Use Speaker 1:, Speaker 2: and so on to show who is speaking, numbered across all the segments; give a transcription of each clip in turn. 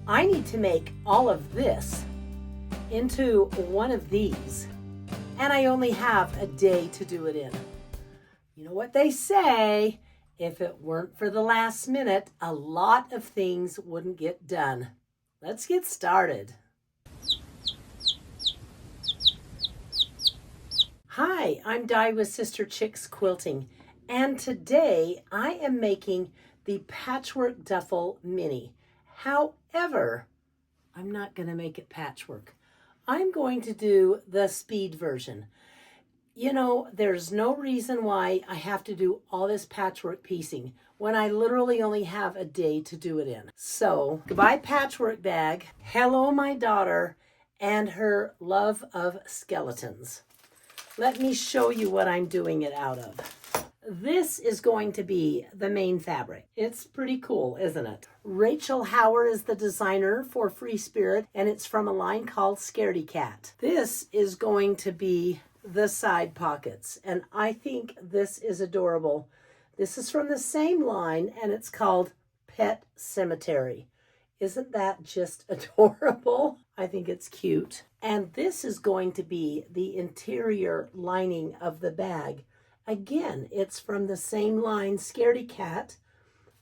Speaker 1: I need to make all of this into one of these, and I only have a day to do it in. You know what they say, if it weren't for the last minute, a lot of things wouldn't get done. Let's get started. Hi, I'm Di with Sister Chicks Quilting, and today I am making the Patchwork Duffle Mini. However, I'm not going to make it patchwork. I'm going to do the speed version. You know, there's no reason why I have to do all this patchwork piecing when I literally only have a day to do it in. So, goodbye patchwork bag. Hello my daughter and her love of skeletons. Let me show you what I'm doing it out of. This is going to be the main fabric. It's pretty cool, isn't it? Rachel Hauer is the designer for Free Spirit, and it's from a line called Scaredy Cat. This is going to be the side pockets, and I think this is adorable. This is from the same line, and it's called Pet Cemetery. Isn't that just adorable? I think it's cute. And this is going to be the interior lining of the bag. Again, it's from the same line, Scaredy Cat.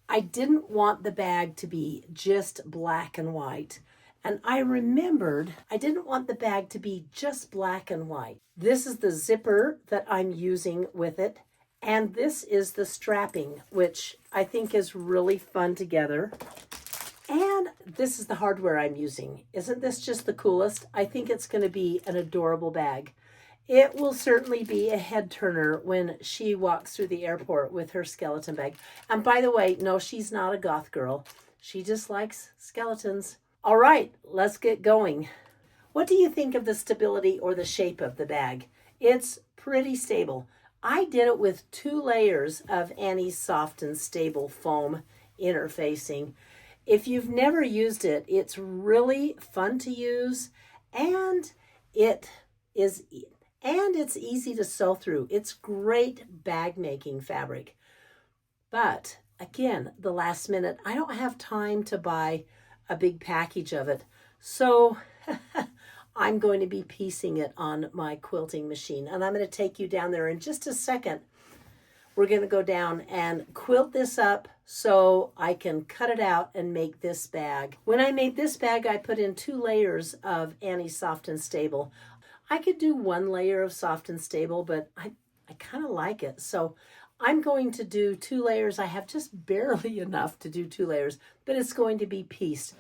Speaker 1: I didn't want the bag to be just black and white. And I remembered I didn't want the bag to be just black and white. This is the zipper that I'm using with it. And this is the strapping, which I think is really fun together. And this is the hardware I'm using. Isn't this just the coolest? I think it's going to be an adorable bag. It will certainly be a head turner when she walks through the airport with her skeleton bag. And by the way, no, she's not a goth girl. She just likes skeletons. All right, let's get going. What do you think of the stability or the shape of the bag? It's pretty stable. I did it with 2 layers of Annie's Soft and Stable foam interfacing. If you've never used it, it's really fun to use, and it's easy to sew through. It's great bag making fabric. But again, the last minute, I don't have time to buy a big package of it. So I'm going to be piecing it on my quilting machine, and I'm going to take you down there in just a second. We're going to go down and quilt this up so I can cut it out and make this bag. When I made this bag, I put in 2 layers of Annie's Soft and Stable. I could do 1 layer of Soft and Stable, but I kind of like it. So I'm going to do 2 layers. I have just barely enough to do 2 layers, but it's going to be pieced.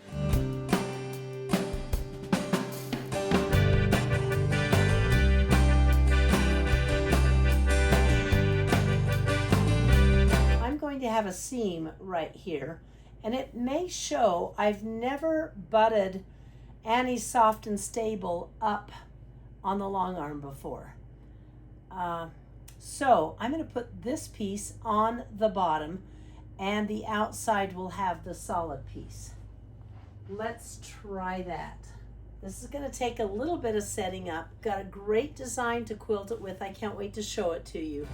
Speaker 1: To have a seam right here, and it may show I've never butted Annie's Soft and Stable up on the long arm before. So I'm going to put this piece on the bottom, and the outside will have the solid piece. Let's try that. This is going to take a little bit of setting up. Got a great design to quilt it with. I can't wait to show it to you.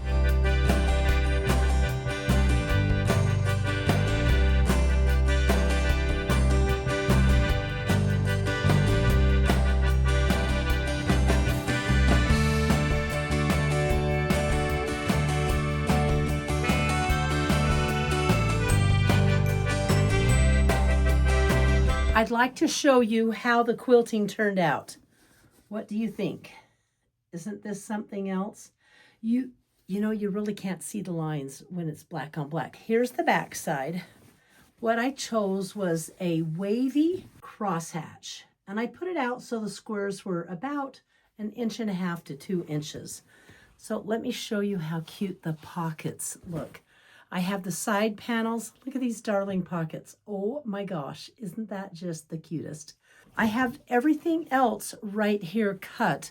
Speaker 1: I'd like to show you how the quilting turned out. What do you think? Isn't this something else? You know, you really can't see the lines when it's black on black. Here's the back side. What I chose was a wavy crosshatch, and I put it out so the squares were about 1.5 inches to 2 inches. So let me show you how cute the pockets look. I have the side panels. Look at these darling pockets. Oh my gosh, isn't that just the cutest? I have everything else right here cut.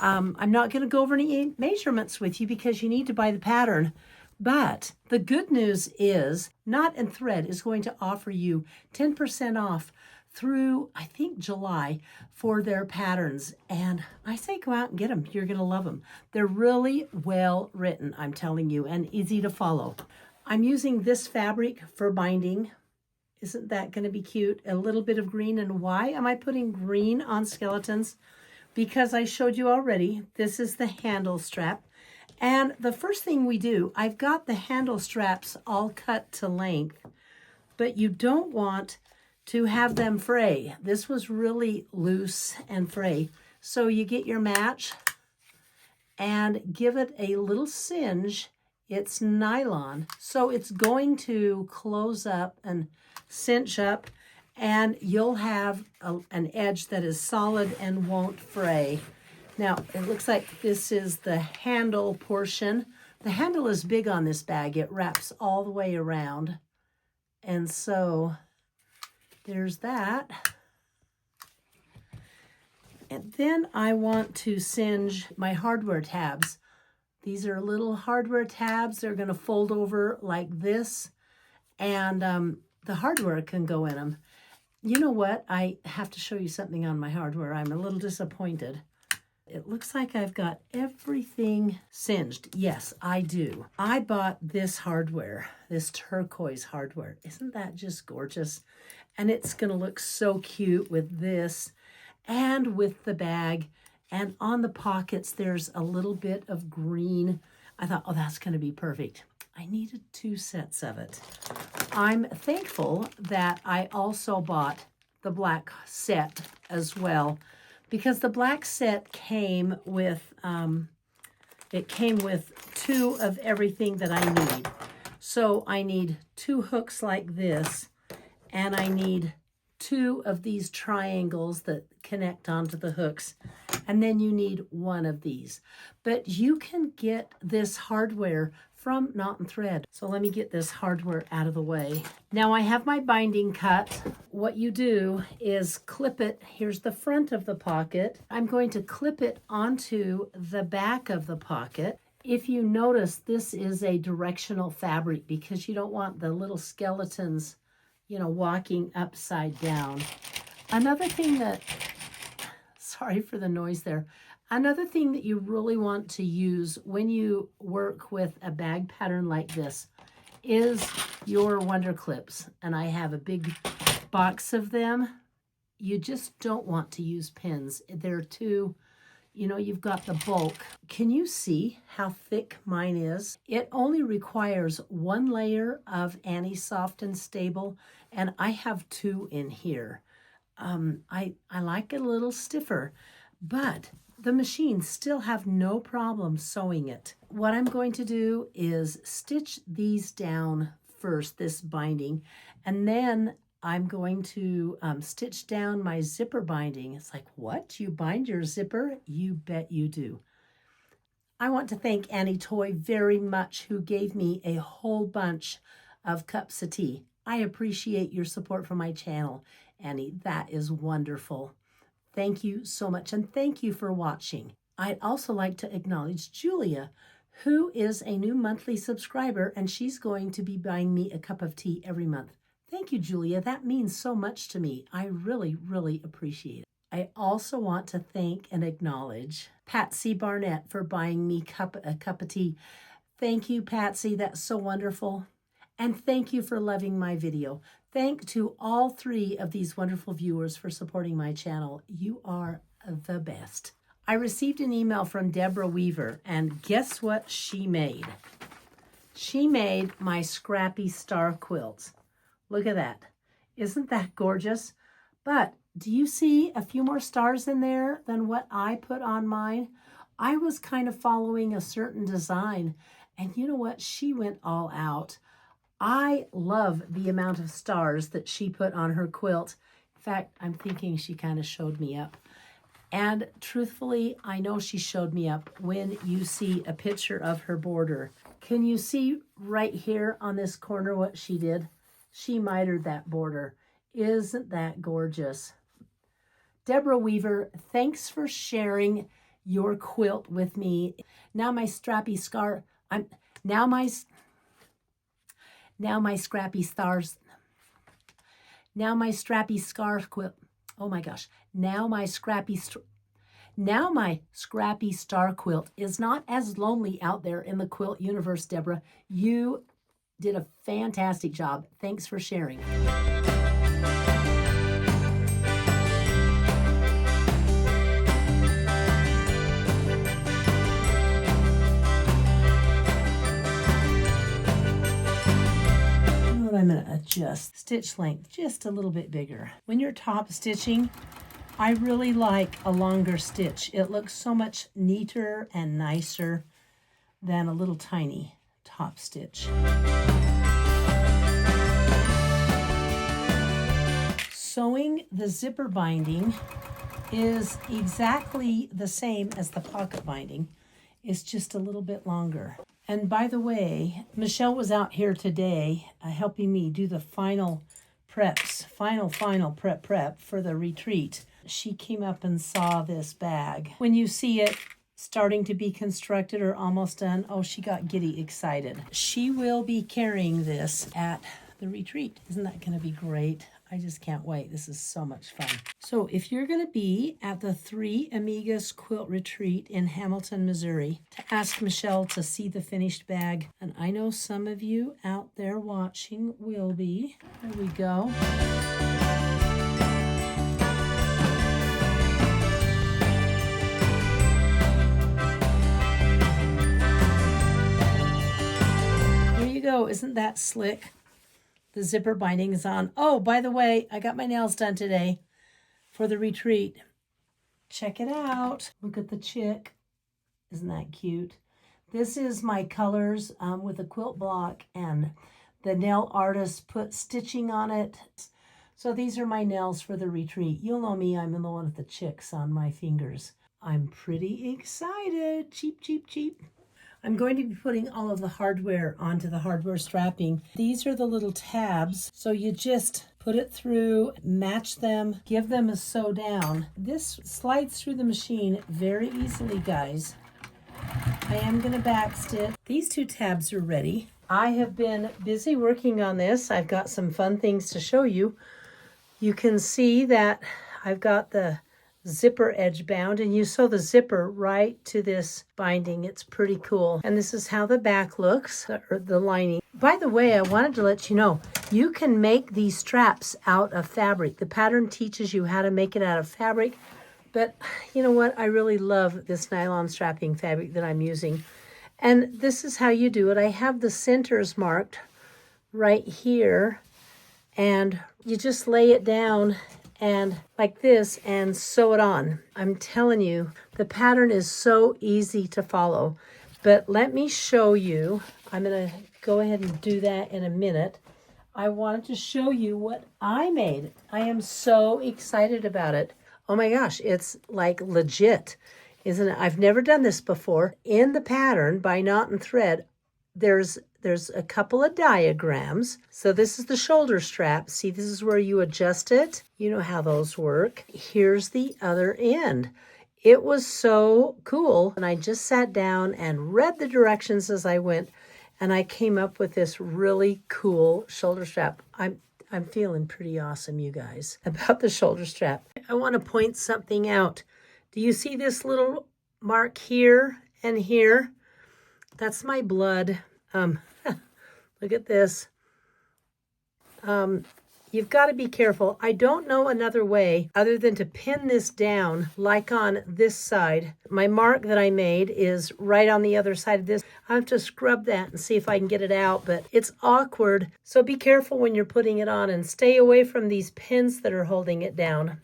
Speaker 1: I'm not going to go over any measurements with you because you need to buy the pattern. But the good news is Knot and Thread is going to offer you 10% off through, I think, July for their patterns. And I say go out and get them. You're going to love them. They're really well written, I'm telling you, and easy to follow. I'm using this fabric for binding. Isn't that going to be cute? A little bit of green. And why am I putting green on skeletons? Because I showed you already, this is the handle strap. And the first thing we do, I've got the handle straps all cut to length, but you don't want to have them fray. This was really loose and fray. So you get your match and give it a little singe. It's nylon, so it's going to close up and cinch up, and you'll have an edge that is solid and won't fray. Now, it looks like this is the handle portion. The handle is big on this bag. It wraps all the way around. And so there's that. And then I want to singe my hardware tabs. These are little hardware tabs. They're going to fold over like this, and the hardware can go in them. You know what? I have to show you something on my hardware. I'm a little disappointed. It looks like I've got everything singed. Yes, I do. I bought this hardware, this turquoise hardware. Isn't that just gorgeous? And it's going to look so cute with this and with the bag. And on the pockets, there's a little bit of green. I thought, oh, that's going to be perfect. I needed 2 sets of it. I'm thankful that I also bought the black set as well, because the black set came with, it came with 2 of everything that I need. So I need 2 hooks like this, and I need 2 of these triangles that connect onto the hooks, and then you need 1 of these. But you can get this hardware from Knot and Thread. So let me get this hardware out of the way. Now I have my binding cut. What you do is clip it. Here's the front of the pocket. I'm going to clip it onto the back of the pocket. If you notice, this is a directional fabric because you don't want the little skeletons, you know, walking upside down. Another thing that, sorry for the noise there. Another thing that you really want to use when you work with a bag pattern like this is your wonder clips. And I have a big box of them. You just don't want to use pins. They're too, you know, you've got the bulk. Can you see how thick mine is? It only requires 1 layer of anti-soft and stable, and I have 2 in here. I like it a little stiffer, but the machines still have no problem sewing it. What I'm going to do is stitch these down first, this binding, and then I'm going to stitch down my zipper binding. It's like, what? You bind your zipper? You bet you do. I want to thank Annie Toy very much, who gave me a whole bunch of cups of tea. I appreciate your support for my channel, Annie. That is wonderful. Thank you so much, and thank you for watching. I'd also like to acknowledge Julia, who is a new monthly subscriber, and she's going to be buying me a cup of tea every month. Thank you, Julia. That means so much to me. I really, really appreciate it. I also want to thank and acknowledge Patsy Barnett for buying me a cup of tea. Thank you, Patsy. That's so wonderful. And thank you for loving my video. Thank to all 3 of these wonderful viewers for supporting my channel. You are the best. I received an email from Deborah Weaver, and guess what she made? She made my scrappy star quilts. Look at that. Isn't that gorgeous? But do you see a few more stars in there than what I put on mine? I was kind of following a certain design, and you know what? She went all out. I love the amount of stars that she put on her quilt. In fact, I'm thinking she kind of showed me up. And truthfully, I know she showed me up when you see a picture of her border. Can you see right here on this corner what she did? She mitered that border. Isn't that gorgeous? Deborah Weaver, thanks for sharing your quilt with me. Now my scrappy scar, now my scrappy stars, now my scrappy scar quilt. Oh my gosh. Now my scrappy star quilt is not as lonely out there in the quilt universe, Deborah. You did a fantastic job. Thanks for sharing. just stitch length just a little bit bigger. When you're top stitching, I really like a longer stitch. It looks so much neater and nicer than a little tiny top stitch. Sewing the zipper binding is exactly the same as the pocket binding. It's just a little bit longer. And by the way, Michelle was out here today helping me do the final preps, final prep for the retreat. She came up and saw this bag. When you see it starting to be constructed or almost done, oh, she got giddy excited. She will be carrying this at the retreat. Isn't that going to be great? I just can't wait. This is so much fun. So if you're going to be at the Three Amigas Quilt Retreat in Hamilton, Missouri, to ask Michelle to see the finished bag, and I know some of you out there watching will be. There we go. There you go. Isn't that slick? The zipper binding is on. Oh, by the way, I got my nails done today for the retreat. Check it out. Look at the chick. Isn't that cute? This is my colors with a quilt block, and the nail artist put stitching on it. So these are my nails for the retreat. You'll know me. I'm the one with the chicks on my fingers. I'm pretty excited. Cheep, cheep, cheep. I'm going to be putting all of the hardware onto the hardware strapping. These are the little tabs, so you just put it through, match them, give them a sew down. This slides through the machine very easily, guys. I am going to back stitch. These two tabs are ready. I have been busy working on this. I've got some fun things to show you. You can see that I've got the zipper edge bound, and you sew the zipper right to this binding. It's pretty cool. And this is how the back looks, or the lining. By the way, I wanted to let you know, you can make these straps out of fabric. The pattern teaches you how to make it out of fabric, but you know what? I really love this nylon strapping fabric that I'm using. And this is how you do it. I have the centers marked right here, and you just lay it down and like this and sew it on. I'm telling you, the pattern is so easy to follow. But let me show you. I'm going to go ahead and do that in a minute. I wanted to show you what I made. I am so excited about it. Oh my gosh, it's like legit, isn't it? I've never done this before. In the pattern by Knot and Thread, there's a couple of diagrams. So this is the shoulder strap. See, this is where you adjust it. You know how those work. Here's the other end. It was so cool. And I just sat down and read the directions as I went, and I came up with this really cool shoulder strap. I'm feeling pretty awesome, you guys, about the shoulder strap. I want to point something out. Do you see this little mark here and here? That's my blood. Look at this. You've got to be careful. I don't know another way other than to pin this down like on this side. My mark that I made is right on the other side of this. I have to scrub that and see if I can get it out, but it's awkward. So be careful when you're putting it on and stay away from these pins that are holding it down.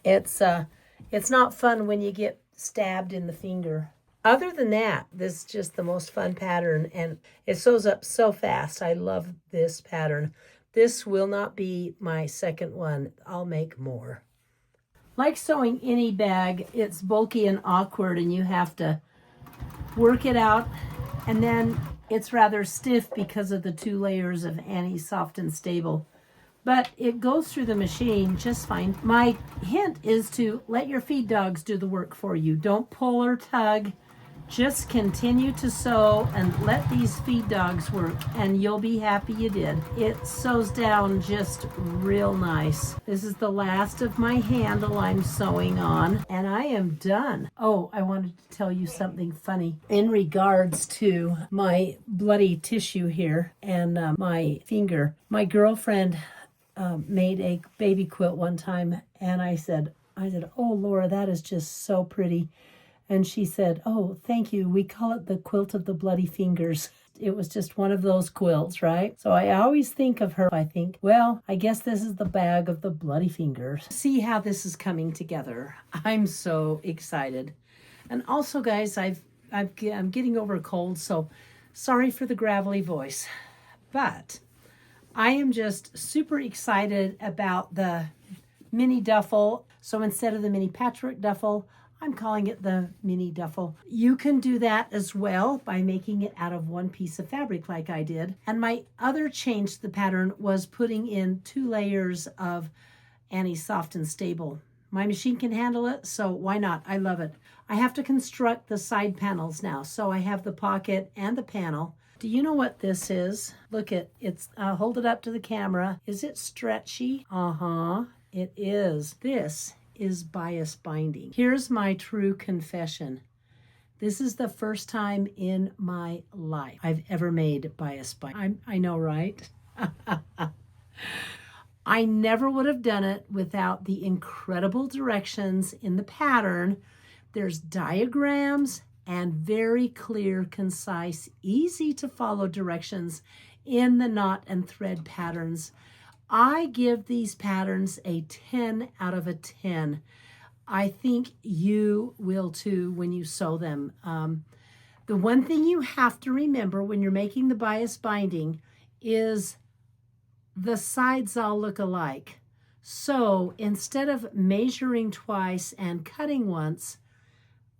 Speaker 1: It's not fun when you get stabbed in the finger. Other than that, this is just the most fun pattern, and it sews up so fast. I love this pattern. This will not be my second one. I'll make more. Like sewing any bag, it's bulky and awkward, and you have to work it out, and then it's rather stiff because of the 2 layers of anti-soft and stable. But it goes through the machine just fine. My hint is to let your feed dogs do the work for you. Don't pull or tug. Just continue to sew and let these feed dogs work, and you'll be happy you did. It sews down just real nice. This is the last of my handle I'm sewing on, and I am done. Oh, I wanted to tell you something funny in regards to my bloody tissue here and my finger. My girlfriend made a baby quilt one time, and I said, oh, Laura, that is just so pretty. And she said, oh, thank you. We call it the quilt of the bloody fingers. it was just one of those quilts, right? So I always think of her, I think, well, I guess this is the bag of the bloody fingers. See how this is coming together. I'm so excited. And also, guys, I'm getting over a cold, so sorry for the gravelly voice. But I am just super excited about the mini duffle. So instead of the mini patchwork duffle, I'm calling it the mini duffle. You can do that as well by making it out of one piece of fabric like I did. And my other change to the pattern was putting in 2 layers of Annie's Soft and Stable. My machine can handle it, so why not? I love it. I have to construct the side panels now. So I have the pocket and the panel. Do you know what this is? Look at it's, hold it up to the camera. Is it stretchy? Uh-huh, it is. This is bias binding. Here's my true confession. This is the first time in my life I've ever made bias binding. I know, right? I never would have done it without the incredible directions in the pattern. There's diagrams and very clear, concise, easy to follow directions in the knot and thread patterns. I give these patterns a 10 out of a 10. I think you will too when you sew them. The one thing you have to remember when you're making the bias binding is the sides all look alike. So instead of measuring twice and cutting once,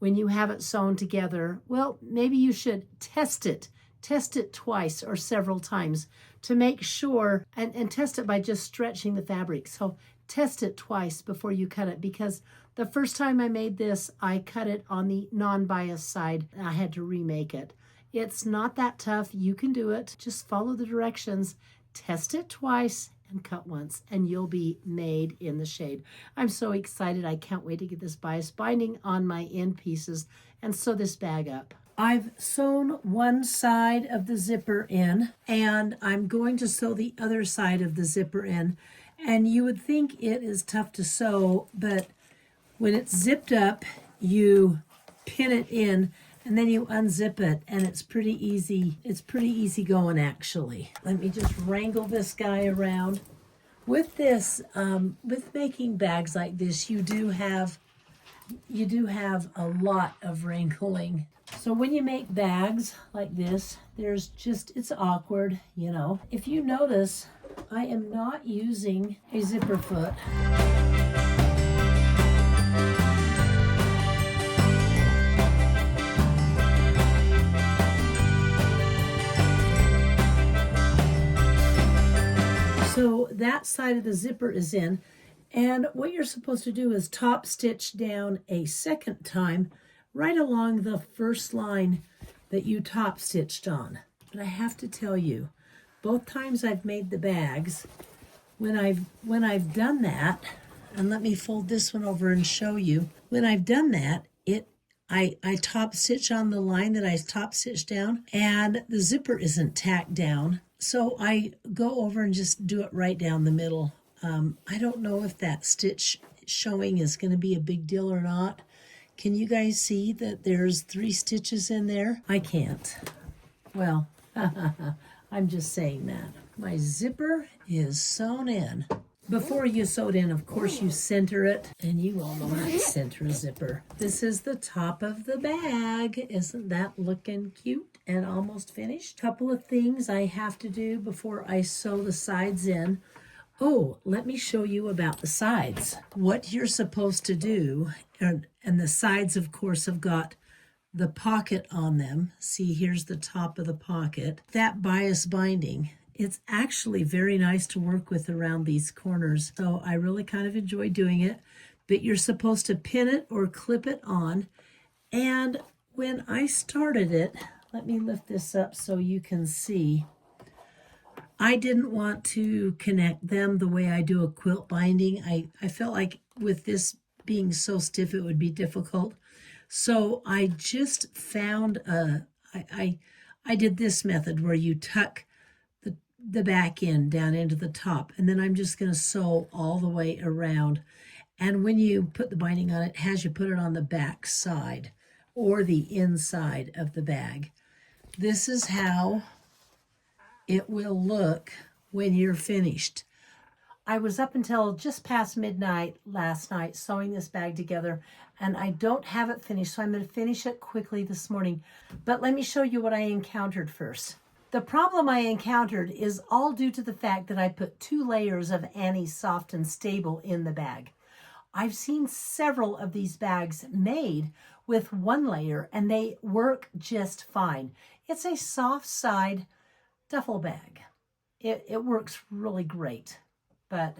Speaker 1: when you have it sewn together, well, maybe you should test it. Test it twice or several times to make sure, and test it by just stretching the fabric. So test it twice before you cut it, because the first time I made this, I cut it on the non-bias side. I had to remake it. It's not that tough. You can do it. Just follow the directions, test it twice, and cut once, and you'll be made in the shade. I'm so excited. I can't wait to get this bias binding on my end pieces and sew this bag up. I've sewn one side of the zipper in, and I'm going to sew the other side of the zipper in. And you would think it is tough to sew, but when it's zipped up, you pin it in, and then you unzip it, and it's pretty easy. It's pretty easy going, actually. Let me just wrangle this guy around. With this, with making bags like this, you do have a lot of wrangling. So when you make bags like this, there's just, it's awkward, you know. If you notice, I am not using a zipper foot. So that side of the zipper is in, and what you're supposed to do is top stitch down a second time right along the first line that you top stitched on. But I have to tell you, both times I've made the bags, when I've done that, and let me fold this one over and show you, when I've done that, I top stitch on the line that I top stitched down, and the zipper isn't tacked down. So I go over and just do it right down the middle. I don't know if that stitch showing is going to be a big deal or not. Can you guys see that there's 3 stitches in there? I can't. Well, I'm just saying that. My zipper is sewn in. Before you sew it in, of course, you center it, and you all know how to center a zipper. This is the top of the bag. Isn't that looking cute and almost finished? Couple of things I have to do before I sew the sides in. Oh, let me show you about the sides. What you're supposed to do, and the sides, of course, have got the pocket on them. See, here's the top of the pocket. That bias binding, it's actually very nice to work with around these corners. So I really kind of enjoy doing it, but you're supposed to pin it or clip it on. And when I started it, let me lift this up so you can see. I didn't want to connect them the way I do a quilt binding. I felt like with this being so stiff, it would be difficult. So I just found I did this method where you tuck the back end down into the top, and then I'm just going to sew all the way around. And when you put the binding on, it has you put it on the back side or the inside of the bag. This is how it will look when you're finished. I was up until just past midnight last night sewing this bag together, and I don't have it finished, so I'm going to finish it quickly this morning. But let me show you what I encountered first. The problem I encountered is all due to the fact that I put 2 layers of Annie Soft and Stable in the bag. I've seen several of these bags made with 1 layer, and they work just fine. It's a soft side duffel bag. It works really great, but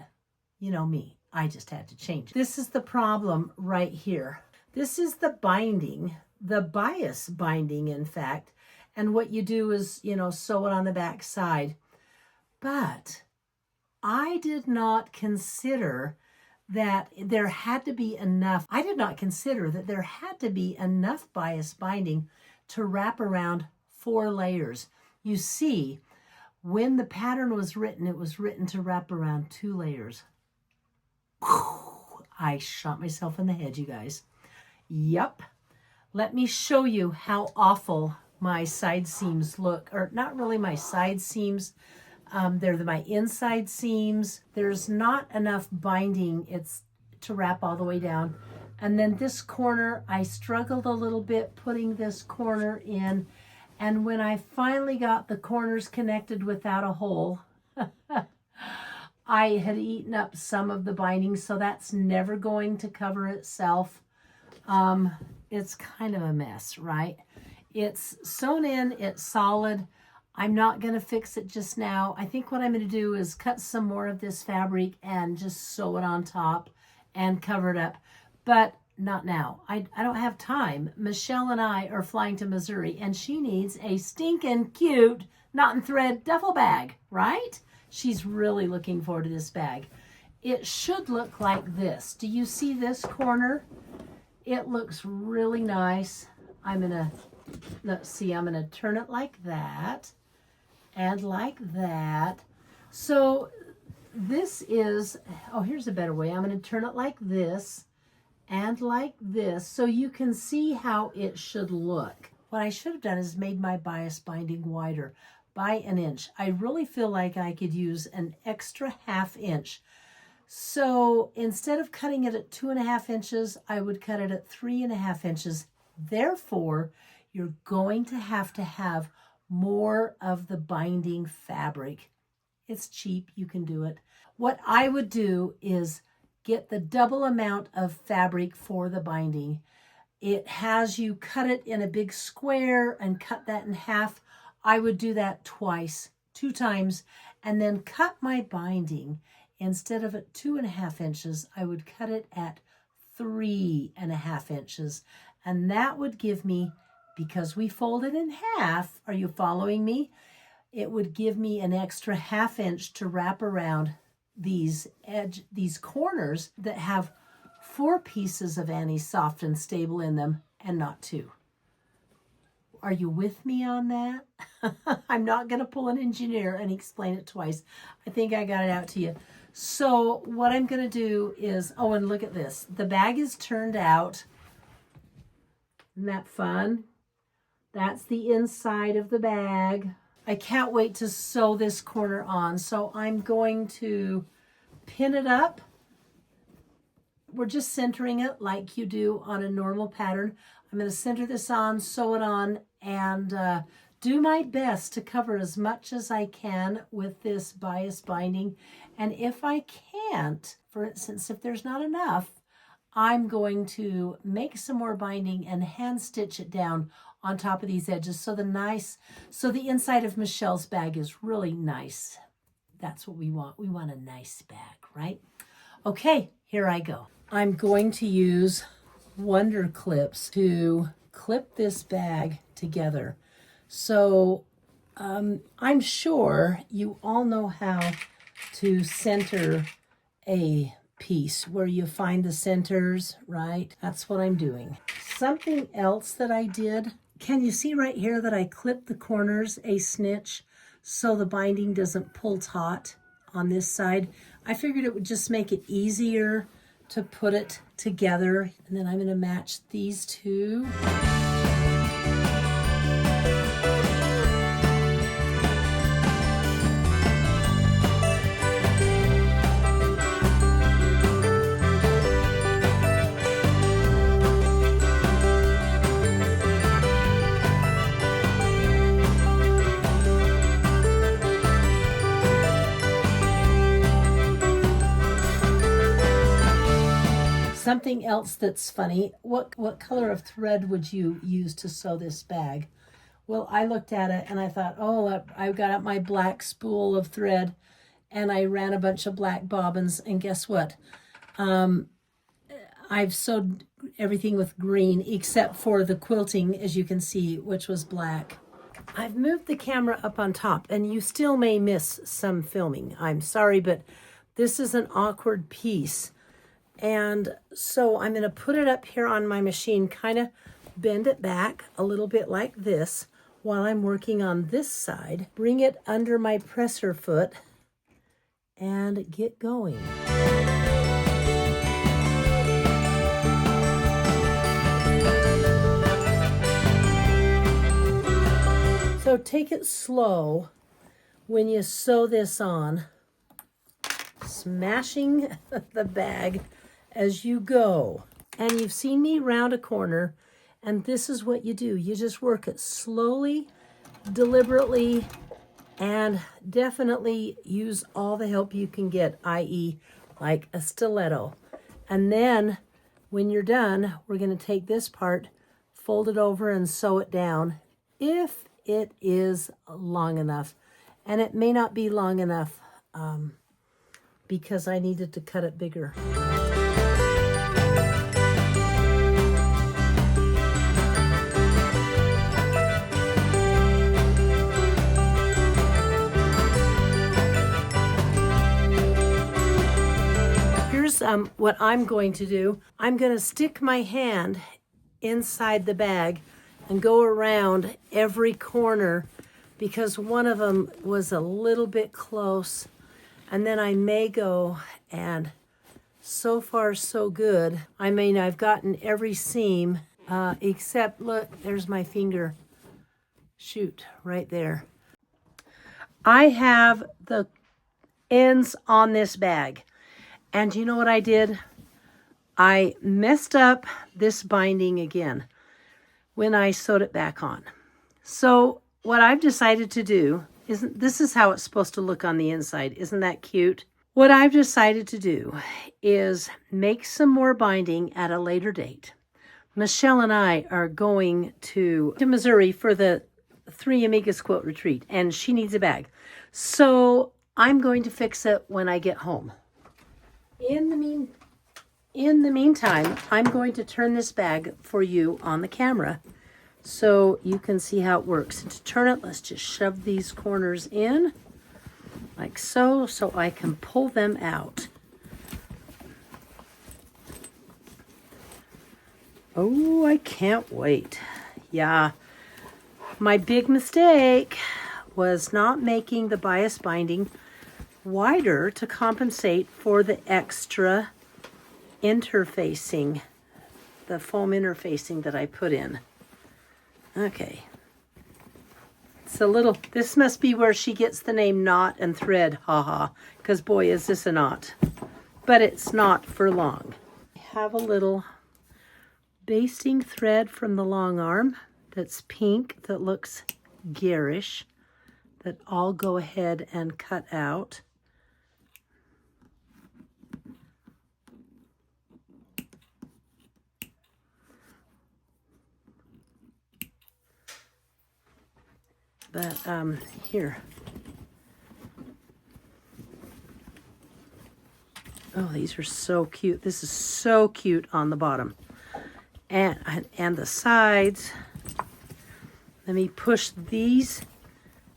Speaker 1: you know me, I just had to change it. This is the problem right here. This is the binding, the bias binding, in fact, and what you do is, sew it on the back side. But I did not consider that there had to be enough. I did not consider that there had to be enough bias binding to wrap around 4 layers. You see, when the pattern was written, it was written to wrap around 2 layers. I shot myself in the head, you guys. Yep. Let me show you how awful my side seams look, or not really my side seams. They're my inside seams. There's not enough binding. It's to wrap all the way down. And then this corner, I struggled a little bit putting this corner in. And when I finally got the corners connected without a hole, I had eaten up some of the binding, so that's never going to cover itself. It's kind of a mess, right? It's sewn in, it's solid. I'm not going to fix it just now. I think what I'm going to do is cut some more of this fabric and just sew it on top and cover it up. But not now. I don't have time. Michelle and I are flying to Missouri, and she needs a stinking cute knot and thread duffel bag, right? She's really looking forward to this bag. It should look like this. Do you see this corner? It looks really nice. Let's see, I'm gonna turn it like that and like that. So this is, here's a better way. I'm gonna turn it like this and like this so you can see how it should look. What I should have done is made my bias binding wider by 1 inch. I really feel like I could use an extra 1/2 inch. So instead of cutting it at 2.5 inches, I would cut it at 3.5 inches. Therefore, you're going to have more of the binding fabric. It's cheap, you can do it. What I would do is get the double amount of fabric for the binding. It has you cut it in a big square and cut that in half. I would do that twice, 2 times, and then cut my binding. Instead of at 2.5 inches, I would cut it at 3.5 inches. And that would give me, because we fold it in half, are you following me? It would give me an extra 1/2 inch to wrap around these corners that have 4 pieces of Annie Soft and Stable in them and not 2. Are you with me on that? I'm not going to pull an engineer and explain it twice. I think I got it out to you. So what I'm going to do is, and look at this. The bag is turned out. Isn't that fun? That's the inside of the bag. I can't wait to sew this corner on. So I'm going to pin it up. We're just centering it like you do on a normal pattern. I'm going to center this on, sew it on, and do my best to cover as much as I can with this bias binding. And if I can't, for instance, if there's not enough, I'm going to make some more binding and hand stitch it down on top of these edges so the inside of Michelle's bag is really nice. That's what we want. We want a nice bag, right? Okay, here I go. I'm going to use Wonder Clips to clip this bag together. So I'm sure you all know how to center a piece where you find the centers, right? That's what I'm doing. Something else that I did, can you see right here that I clipped the corners a snitch so the binding doesn't pull taut on this side? I figured it would just make it easier to put it together. And then I'm going to match these two. Something else that's funny, what color of thread would you use to sew this bag? Well, I looked at it and I thought, oh, I got out my black spool of thread and I ran a bunch of black bobbins, and guess what? I've sewed everything with green except for the quilting, as you can see, which was black. I've moved the camera up on top and you still may miss some filming. I'm sorry, but this is an awkward piece. And so I'm going to put it up here on my machine, kind of bend it back a little bit like this while I'm working on this side. Bring it under my presser foot and get going. So take it slow when you sew this on, smashing the bag as you go. And you've seen me round a corner, and this is what you do. You just work it slowly, deliberately, and definitely use all the help you can get, i.e. like a stiletto. And then when you're done, we're going to take this part, fold it over and sew it down if it is long enough. And it may not be long enough because I needed to cut it bigger. Here's what I'm going to do. I'm going to stick my hand inside the bag and go around every corner because one of them was a little bit close. And then I may go, and so far so good. I mean, I've gotten every seam except, look, there's my finger. Shoot, right there. I have the ends on this bag. And you know what I did? I messed up this binding again when I sewed it back on. So what I've decided to do, this is how it's supposed to look on the inside. Isn't that cute? What I've decided to do is make some more binding at a later date. Michelle and I are going to Missouri for the Three Amigas Quilt Retreat, and she needs a bag. So I'm going to fix it when I get home. In the meantime, I'm going to turn this bag for you on the camera so you can see how it works. And to turn it, let's just shove these corners in like so I can pull them out. Oh, I can't wait. Yeah, my big mistake was not making the bias binding wider to compensate for the extra interfacing, the foam interfacing that I put in. Okay. It's a little, this must be where she gets the name knot and thread, haha, because boy, is this a knot. But it's not for long. I have a little basting thread from the long arm that's pink, that looks garish, that I'll go ahead and cut out. But here. Oh, these are so cute. This is so cute on the bottom. And the sides. Let me push these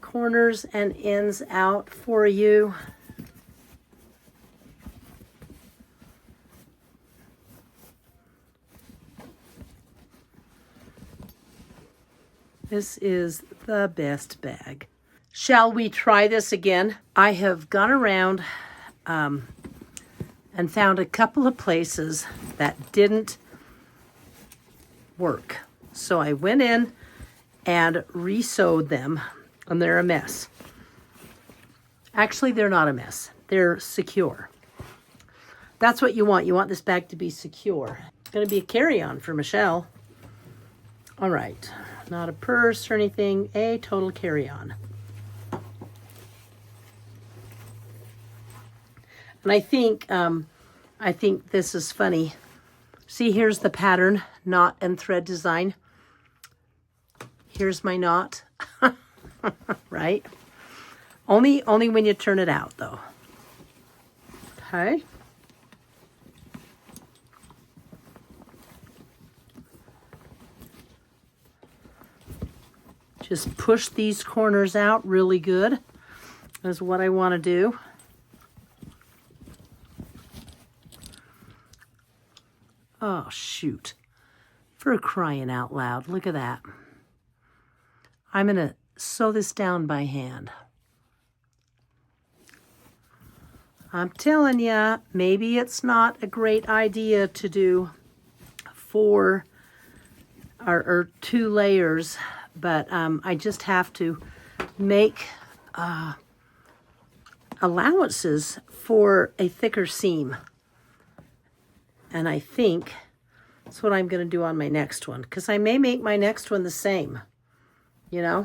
Speaker 1: corners and ends out for you. This is the best bag. Shall we try this again? I have gone around and found a couple of places that didn't work. So I went in and re-sewed them, and they're a mess. Actually, they're not a mess. They're secure. That's what you want. You want this bag to be secure. It's going to be a carry-on for Michelle. All right. Not a purse or anything, a total carry-on. And I think this is funny. See, here's the pattern, knot and thread design. Here's my knot, right? Only when you turn it out, though. Okay. Just push these corners out really good is what I want to do. Oh, shoot. For crying out loud, look at that. I'm going to sew this down by hand. I'm telling you, maybe it's not a great idea to do 4 or 2 layers, but I just have to make allowances for a thicker seam. And I think that's what I'm going to do on my next one, because I may make my next one the same, you know?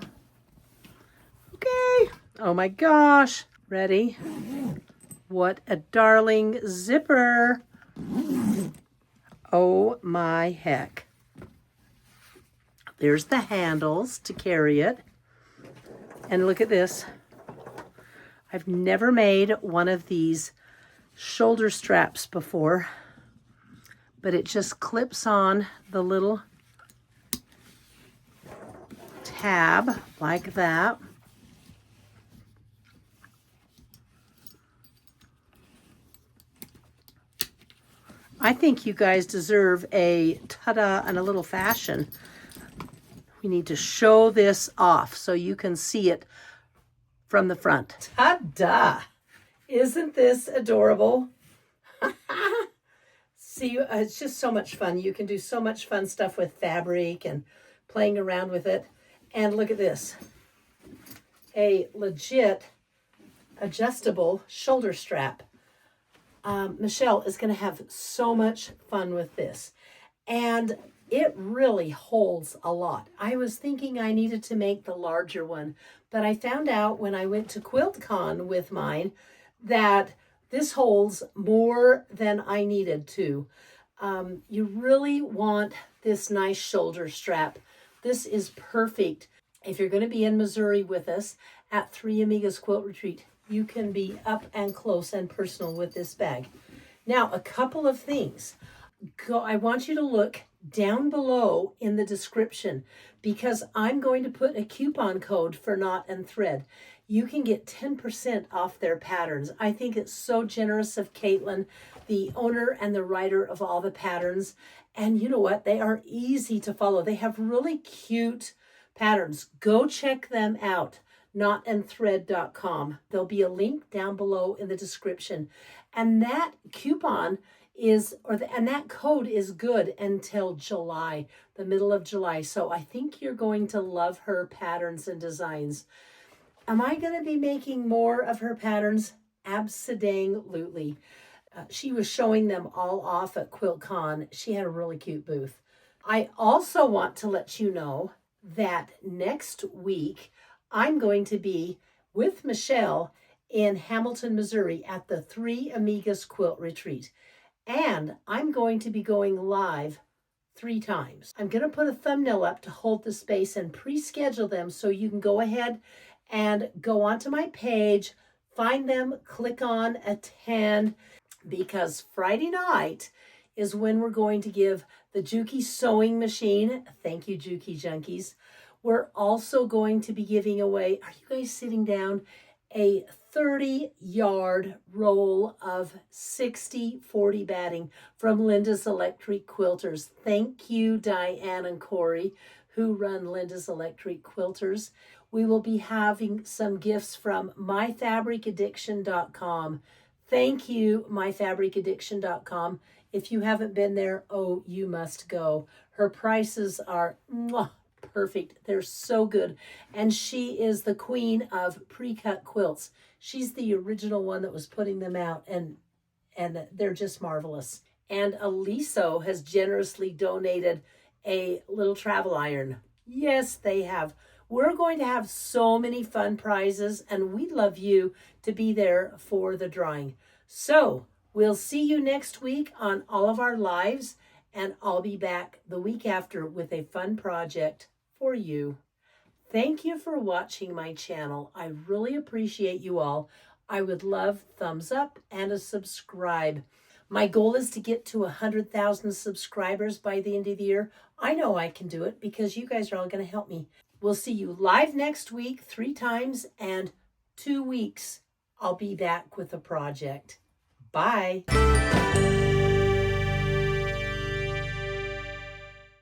Speaker 1: Okay. Oh my gosh. Ready? What a darling zipper. Oh my heck. There's the handles to carry it. And look at this. I've never made one of these shoulder straps before, but it just clips on the little tab like that. I think you guys deserve a ta-da and a little fashion. We need to show this off so you can see it from the front. Ta-da! Isn't this adorable? See, it's just so much fun. You can do so much fun stuff with fabric and playing around with it. And look at this. A legit adjustable shoulder strap. Michelle is going to have so much fun with this. And it really holds a lot. I was thinking I needed to make the larger one, but I found out when I went to QuiltCon with mine that this holds more than I needed to. You really want this nice shoulder strap. This is perfect. If you're going to be in Missouri with us at 3 Amigas Quilt Retreat, you can be up and close and personal with this bag. Now, a couple of things. I want you to look down below in the description, because I'm going to put a coupon code for Knot and Thread. You can get 10% off their patterns. I think it's so generous of Caitlin, the owner and the writer of all the patterns. And you know what? They are easy to follow. They have really cute patterns. Go check them out. knotandthread.com. There'll be a link down below in the description. And that coupon is, and that code is good until July, the middle of July. So I think you're going to love her patterns and designs. Am I going to be making more of her patterns? Abso-dang-lutely. She was showing them all off at QuiltCon. She had a really cute booth. I also want to let you know that next week, I'm going to be with Michelle in Hamilton, Missouri at the 3 Amigas Quilt Retreat. And I'm going to be going live 3 times. I'm going to put a thumbnail up to hold the space and pre-schedule them so you can go ahead and go onto my page, find them, click on attend, because Friday night is when we're going to give the Juki sewing machine. Thank you, Juki junkies. We're also going to be giving away, are you guys sitting down, a 30-yard roll of 60/40 batting from Linda's Electric Quilters. Thank you, Diane and Corey, who run Linda's Electric Quilters. We will be having some gifts from myfabricaddiction.com. Thank you, myfabricaddiction.com. If you haven't been there, oh, you must go. Her prices are perfect. They're so good. And she is the queen of pre-cut quilts. She's the original one that was putting them out, and they're just marvelous. And Aliso has generously donated a little travel iron. Yes, they have. We're going to have so many fun prizes, and we'd love you to be there for the drawing. So we'll see you next week on all of our lives, and I'll be back the week after with a fun project for you. Thank you for watching my channel. I really appreciate you all. I would love thumbs up and a subscribe. My goal is to get to 100,000 subscribers by the end of the year. I know I can do it because you guys are all going to help me. We'll see you live next week 3 times, and 2 weeks I'll be back with a project. Bye.